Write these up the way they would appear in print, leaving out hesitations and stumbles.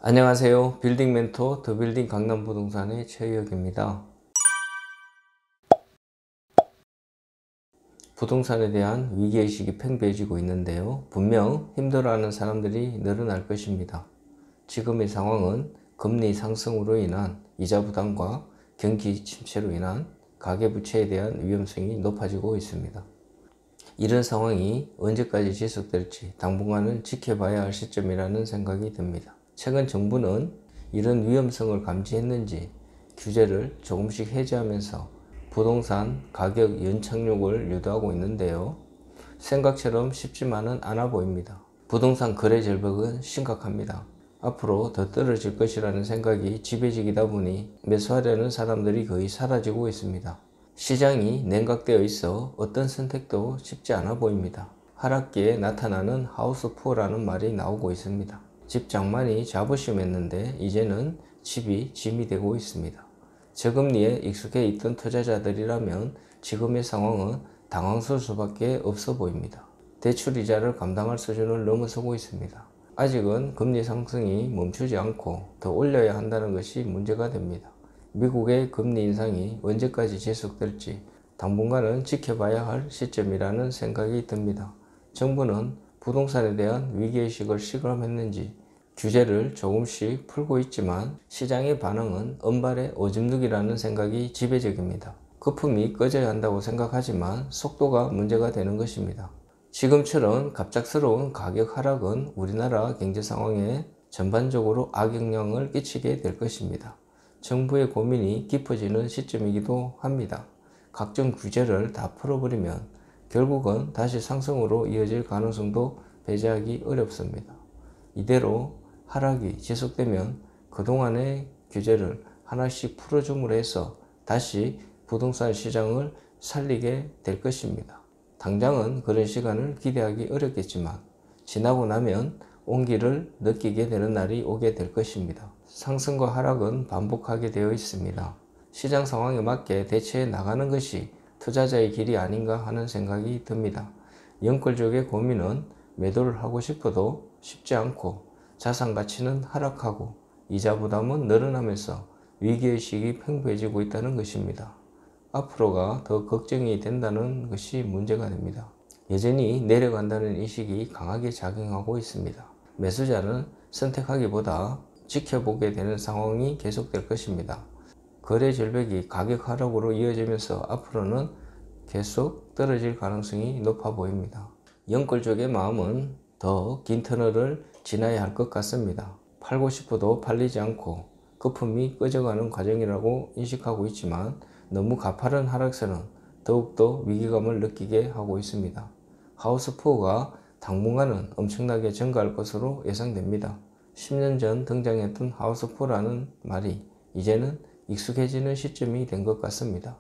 안녕하세요. 빌딩 멘토 더빌딩 강남부동산의 최혁입니다. 부동산에 대한 위기의식이 팽배해지고 있는데요. 분명 힘들어하는 사람들이 늘어날 것입니다. 지금의 상황은 금리 상승으로 인한 이자 부담과 경기 침체로 인한 가계부채에 대한 위험성이 높아지고 있습니다. 이런 상황이 언제까지 지속될지 당분간은 지켜봐야 할 시점이라는 생각이 듭니다. 최근 정부는 이런 위험성을 감지했는지 규제를 조금씩 해제하면서 부동산 가격 연착륙을 유도하고 있는데요. 생각처럼 쉽지만은 않아 보입니다. 부동산 거래 절벽은 심각합니다. 앞으로 더 떨어질 것이라는 생각이 지배적이다 보니 매수하려는 사람들이 거의 사라지고 있습니다. 시장이 냉각되어 있어 어떤 선택도 쉽지 않아 보입니다. 하락기에 나타나는 하우스 푸어라는 말이 나오고 있습니다. 집 장만이 자부심했는데 이제는 집이 짐이 되고 있습니다. 저금리에 익숙해 있던 투자자들이라면 지금의 상황은 당황스러울 수밖에 없어 보입니다. 대출이자를 감당할 수준을 넘어서고 있습니다. 아직은 금리 상승이 멈추지 않고 더 올려야 한다는 것이 문제가 됩니다. 미국의 금리 인상이 언제까지 지속될지 당분간은 지켜봐야 할 시점이라는 생각이 듭니다. 정부는 부동산에 대한 위기의식을 실감했는지 규제를 조금씩 풀고 있지만 시장의 반응은 은발의 오줌 누기라는 생각이 지배적입니다. 거품이 꺼져야 한다고 생각하지만 속도가 문제가 되는 것입니다. 지금처럼 갑작스러운 가격 하락은 우리나라 경제 상황에 전반적으로 악영향을 끼치게 될 것입니다. 정부의 고민이 깊어지는 시점이기도 합니다. 각종 규제를 다 풀어버리면 결국은 다시 상승으로 이어질 가능성도 배제하기 어렵습니다. 이대로 하락이 지속되면 그동안의 규제를 하나씩 풀어줌으로 해서 다시 부동산 시장을 살리게 될 것입니다. 당장은 그런 시간을 기대하기 어렵겠지만 지나고 나면 온기를 느끼게 되는 날이 오게 될 것입니다. 상승과 하락은 반복하게 되어 있습니다. 시장 상황에 맞게 대처해 나가는 것이 투자자의 길이 아닌가 하는 생각이 듭니다. 영끌족의 고민은 매도를 하고 싶어도 쉽지 않고 자산 가치는 하락하고 이자 부담은 늘어나면서 위기의식이 팽배해지고 있다는 것입니다. 앞으로가 더 걱정이 된다는 것이 문제가 됩니다. 여전히 내려간다는 인식이 강하게 작용하고 있습니다. 매수자는 선택하기보다 지켜보게 되는 상황이 계속될 것입니다. 거래 절벽이 가격 하락으로 이어지면서 앞으로는 계속 떨어질 가능성이 높아 보입니다. 영끌족의 마음은 더 긴 터널을 지나야 할 것 같습니다. 팔고 싶어도 팔리지 않고 거품이 꺼져가는 과정이라고 인식하고 있지만 너무 가파른 하락세는 더욱더 위기감을 느끼게 하고 있습니다. 하우스 푸어가 당분간은 엄청나게 증가할 것으로 예상됩니다. 10년 전 등장했던 하우스 푸어라는 말이 이제는 익숙해지는 시점이 된 것 같습니다.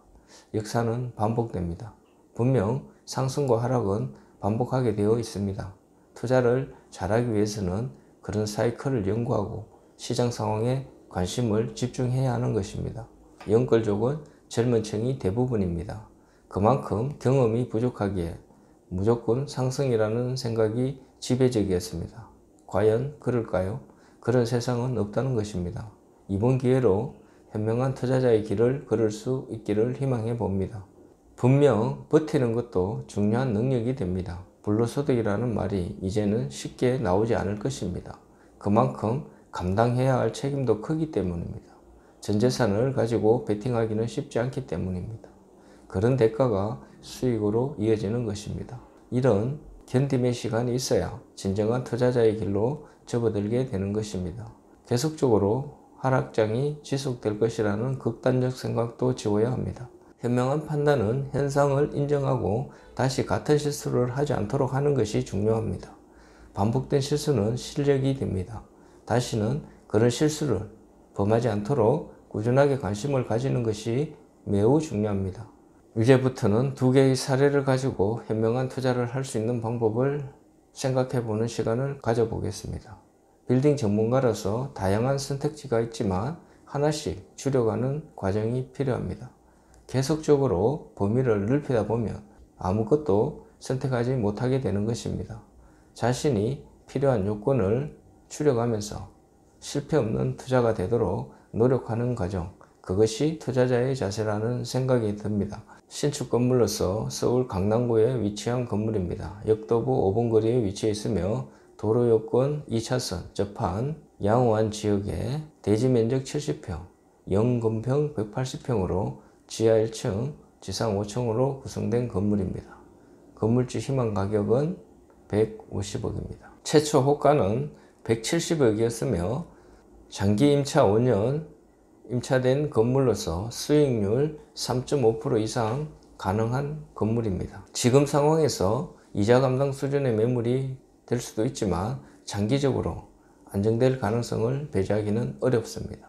역사는 반복됩니다. 분명 상승과 하락은 반복하게 되어 있습니다. 투자를 잘하기 위해서는 그런 사이클을 연구하고 시장 상황에 관심을 집중해야 하는 것입니다. 영끌족은 젊은 층이 대부분입니다. 그만큼 경험이 부족하기에 무조건 상승이라는 생각이 지배적이었습니다. 과연 그럴까요? 그런 세상은 없다는 것입니다. 이번 기회로 현명한 투자자의 길을 걸을 수 있기를 희망해 봅니다. 분명 버티는 것도 중요한 능력이 됩니다. 불로소득이라는 말이 이제는 쉽게 나오지 않을 것입니다. 그만큼 감당해야 할 책임도 크기 때문입니다. 전 재산을 가지고 베팅하기는 쉽지 않기 때문입니다. 그런 대가가 수익으로 이어지는 것입니다. 이런 견딤의 시간이 있어야 진정한 투자자의 길로 접어들게 되는 것입니다. 계속적으로 하락장이 지속될 것이라는 극단적 생각도 지워야 합니다. 현명한 판단은 현상을 인정하고 다시 같은 실수를 하지 않도록 하는 것이 중요합니다. 반복된 실수는 실력이 됩니다. 다시는 그런 실수를 범하지 않도록 꾸준하게 관심을 가지는 것이 매우 중요합니다. 이제부터는 두 개의 사례를 가지고 현명한 투자를 할 수 있는 방법을 생각해 보는 시간을 가져보겠습니다. 빌딩 전문가로서 다양한 선택지가 있지만 하나씩 줄여가는 과정이 필요합니다. 계속적으로 범위를 넓히다 보면 아무것도 선택하지 못하게 되는 것입니다. 자신이 필요한 요건을 줄여가면서 실패 없는 투자가 되도록 노력하는 과정, 그것이 투자자의 자세라는 생각이 듭니다. 신축 건물로서 서울 강남구에 위치한 건물입니다. 역도보 5분 거리에 위치해 있으며 도로 요건 2차선 접한 양호한 지역에 대지 면적 70평, 영건평 180평으로 지하 1층, 지상 5층으로 구성된 건물입니다. 건물주 희망 가격은 150억입니다. 최초 호가는 170억이었으며 장기 임차 5년 임차된 건물로서 수익률 3.5% 이상 가능한 건물입니다. 지금 상황에서 이자 감당 수준의 매물이 될 수도 있지만 장기적으로 안정될 가능성을 배제하기는 어렵습니다.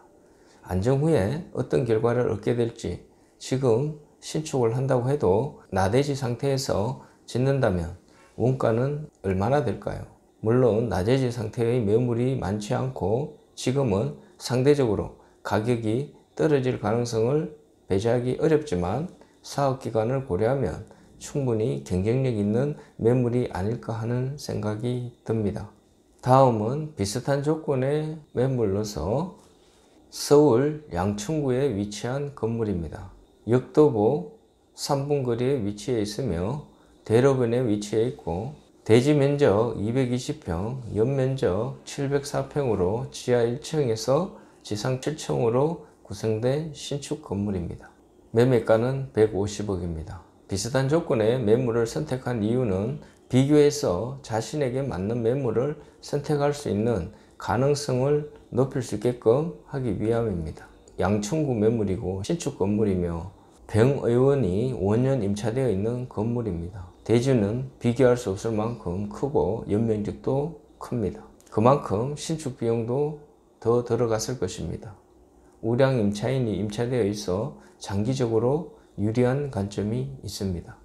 안정 후에 어떤 결과를 얻게 될지, 지금 신축을 한다고 해도 나대지 상태에서 짓는다면 원가는 얼마나 될까요? 물론 나대지 상태의 매물이 많지 않고 지금은 상대적으로 가격이 떨어질 가능성을 배제하기 어렵지만 사업기간을 고려하면 충분히 경쟁력 있는 매물이 아닐까 하는 생각이 듭니다. 다음은 비슷한 조건의 매물로서 서울 양천구에 위치한 건물입니다. 역도보 3분 거리에 위치해 있으며 대로변에 위치해 있고 대지 면적 220평, 연면적 704평으로 지하 1층에서 지상 7층으로 구성된 신축 건물입니다. 매매가는 150억입니다. 비슷한 조건의 매물을 선택한 이유는 비교해서 자신에게 맞는 매물을 선택할 수 있는 가능성을 높일 수 있게끔 하기 위함입니다. 양천구 매물이고 신축 건물이며 병의원이 5년 임차되어 있는 건물입니다. 대지는 비교할 수 없을 만큼 크고 연면적도 큽니다. 그만큼 신축 비용도 더 들어갔을 것입니다. 우량 임차인이 임차되어 있어 장기적으로 유리한 관점이 있습니다.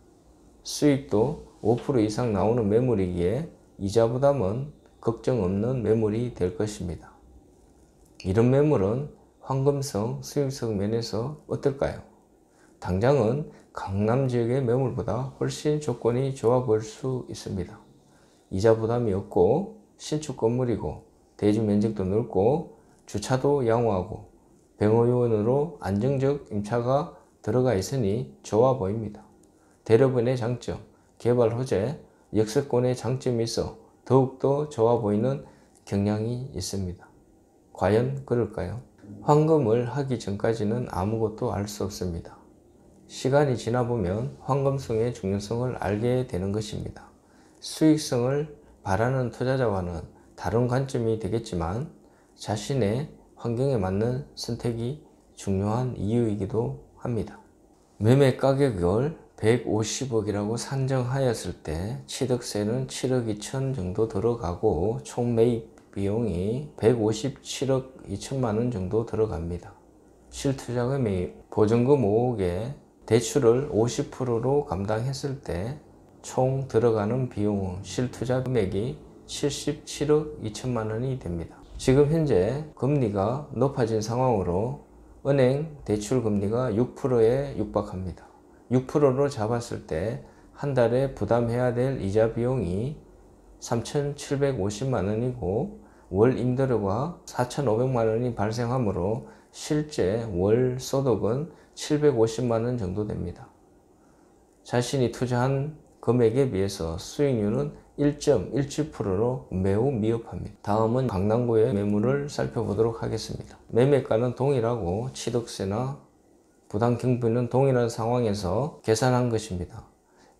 수익도 5% 이상 나오는 매물이기에 이자 부담은 걱정 없는 매물이 될 것입니다. 이런 매물은 황금성, 수익성 면에서 어떨까요? 당장은 강남 지역의 매물보다 훨씬 조건이 좋아 보일 수 있습니다. 이자 부담이 없고 신축 건물이고 대지 면적도 넓고 주차도 양호하고 병의원으로 안정적 임차가 들어가 있으니 좋아 보입니다. 대로변의 장점, 개발 호재, 역세권의 장점이 있어 더욱더 좋아 보이는 경향이 있습니다. 과연 그럴까요? 황금을 하기 전까지는 아무것도 알 수 없습니다. 시간이 지나보면 황금성의 중요성을 알게 되는 것입니다. 수익성을 바라는 투자자와는 다른 관점이 되겠지만 자신의 환경에 맞는 선택이 중요한 이유이기도 합니다. 매매 가격을 150억이라고 산정하였을 때 취득세는 7억 2천 정도 들어가고 총 매입 비용이 157억 2천만 원 정도 들어갑니다. 실투자금이 보증금 5억에 대출을 50%로 감당했을 때 총 들어가는 비용은 실투자 금액이 77억 2천만 원이 됩니다. 지금 현재 금리가 높아진 상황으로 은행 대출 금리가 6%에 육박합니다. 6%로 잡았을 때 한 달에 부담해야 될 이자 비용이 3,750만 원이고 월 임대료가 4,500만 원이 발생하므로 실제 월 소득은 750만 원 정도 됩니다. 자신이 투자한 금액에 비해서 수익률은 1.17%로 매우 미흡합니다. 다음은 강남구의 매물을 살펴보도록 하겠습니다. 매매가는 동일하고 취득세나 부담 경비는 동일한 상황에서 계산한 것입니다.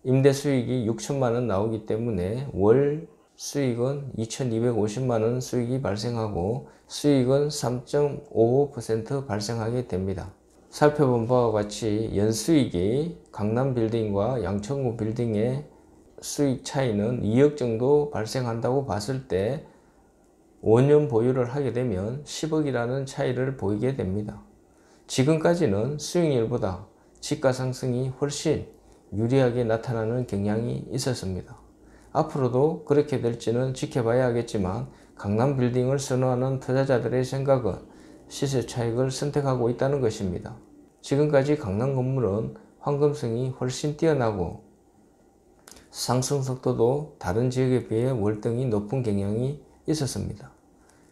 임대 수익이 6천만 원 나오기 때문에 월 수익은 2,250만 원 수익이 발생하고 수익은 3.55% 발생하게 됩니다. 살펴본 바와 같이 연수익이 강남 빌딩과 양천구 빌딩의 수익 차이는 2억 정도 발생한다고 봤을 때 5년 보유를 하게 되면 10억이라는 차이를 보이게 됩니다. 지금까지는 수익률보다 지가 상승이 훨씬 유리하게 나타나는 경향이 있었습니다. 앞으로도 그렇게 될지는 지켜봐야 하겠지만 강남 빌딩을 선호하는 투자자들의 생각은 시세 차익을 선택하고 있다는 것입니다. 지금까지 강남 건물은 황금성이 훨씬 뛰어나고 상승 속도도 다른 지역에 비해 월등히 높은 경향이 있었습니다.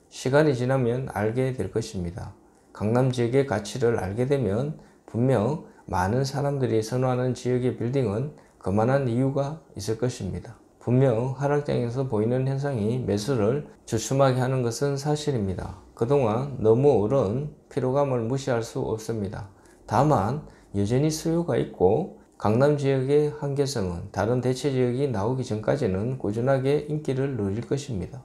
시간이 지나면 알게 될 것입니다. 강남 지역의 가치를 알게 되면 분명 많은 사람들이 선호하는 지역의 빌딩은 그만한 이유가 있을 것입니다. 분명 하락장에서 보이는 현상이 매수를 주춤하게 하는 것은 사실입니다. 그동안 너무 오른 피로감을 무시할 수 없습니다. 다만 여전히 수요가 있고 강남 지역의 한계성은 다른 대체 지역이 나오기 전까지는 꾸준하게 인기를 누릴 것입니다.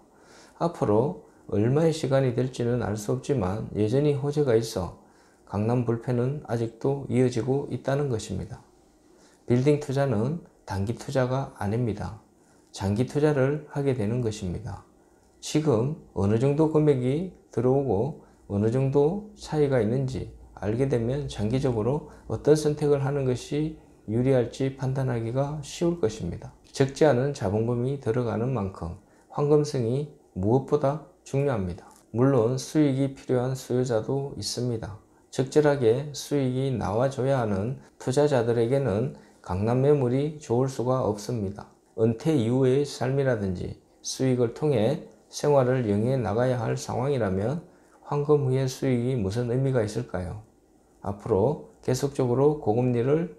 앞으로 얼마의 시간이 될지는 알 수 없지만 여전히 호재가 있어 강남 불패는 아직도 이어지고 있다는 것입니다. 빌딩 투자는 단기 투자가 아닙니다. 장기 투자를 하게 되는 것입니다. 지금 어느 정도 금액이 들어오고 어느 정도 차이가 있는지 알게 되면 장기적으로 어떤 선택을 하는 것이 유리할지 판단하기가 쉬울 것입니다. 적지 않은 자본금이 들어가는 만큼 황금성이 무엇보다 중요합니다. 물론 수익이 필요한 수요자도 있습니다. 적절하게 수익이 나와줘야 하는 투자자들에게는 강남 매물이 좋을 수가 없습니다. 은퇴 이후의 삶이라든지 수익을 통해 생활을 영위해 나가야 할 상황이라면 황금 후의 수익이 무슨 의미가 있을까요? 앞으로 계속적으로 고금리를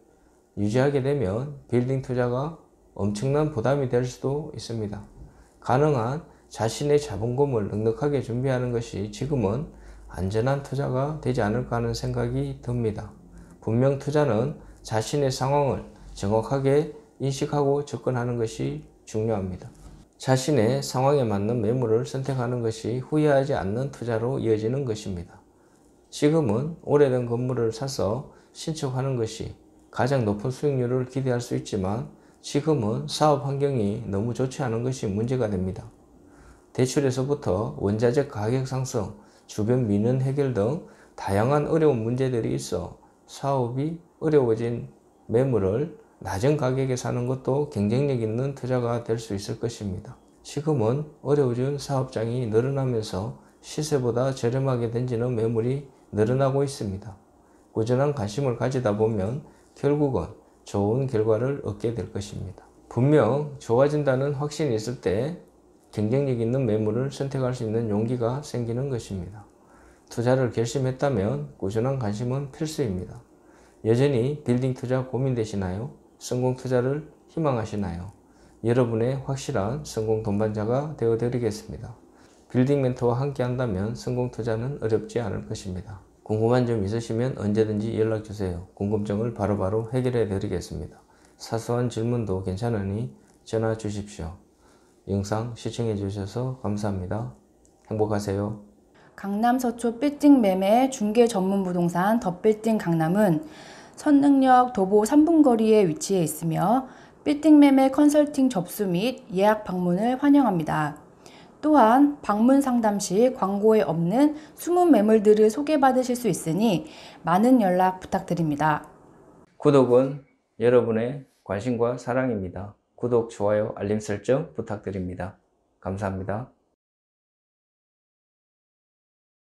유지하게 되면 빌딩 투자가 엄청난 부담이 될 수도 있습니다. 가능한 자신의 자본금을 넉넉하게 준비하는 것이 지금은 안전한 투자가 되지 않을까 하는 생각이 듭니다. 분명 투자는 자신의 상황을 정확하게 인식하고 접근하는 것이 중요합니다. 자신의 상황에 맞는 매물을 선택하는 것이 후회하지 않는 투자로 이어지는 것입니다. 지금은 오래된 건물을 사서 신축하는 것이 가장 높은 수익률을 기대할 수 있지만 지금은 사업 환경이 너무 좋지 않은 것이 문제가 됩니다. 대출에서부터 원자재 가격 상승, 주변 민원 해결 등 다양한 어려운 문제들이 있어 사업이 어려워진 매물을 낮은 가격에 사는 것도 경쟁력 있는 투자가 될 수 있을 것입니다. 지금은 어려워진 사업장이 늘어나면서 시세보다 저렴하게 던지는 매물이 늘어나고 있습니다. 꾸준한 관심을 가지다 보면 결국은 좋은 결과를 얻게 될 것입니다. 분명 좋아진다는 확신이 있을 때 경쟁력 있는 매물을 선택할 수 있는 용기가 생기는 것입니다. 투자를 결심했다면 꾸준한 관심은 필수입니다. 여전히 빌딩 투자 고민되시나요? 성공 투자를 희망하시나요? 여러분의 확실한 성공 동반자가 되어드리겠습니다. 빌딩 멘토와 함께 한다면 성공 투자는 어렵지 않을 것입니다. 궁금한 점 있으시면 언제든지 연락주세요. 궁금증을 바로바로 해결해 드리겠습니다. 사소한 질문도 괜찮으니 전화 주십시오. 영상 시청해 주셔서 감사합니다. 행복하세요. 강남 서초 빌딩 매매 중개 전문 부동산 더 빌딩 강남은 선릉역 도보 3분 거리에 위치해 있으며 빌딩 매매 컨설팅 접수 및 예약 방문을 환영합니다. 또한 방문 상담 시 광고에 없는 숨은 매물들을 소개받으실 수 있으니 많은 연락 부탁드립니다. 구독은 여러분의 관심과 사랑입니다. 구독, 좋아요, 알림 설정 부탁드립니다. 감사합니다.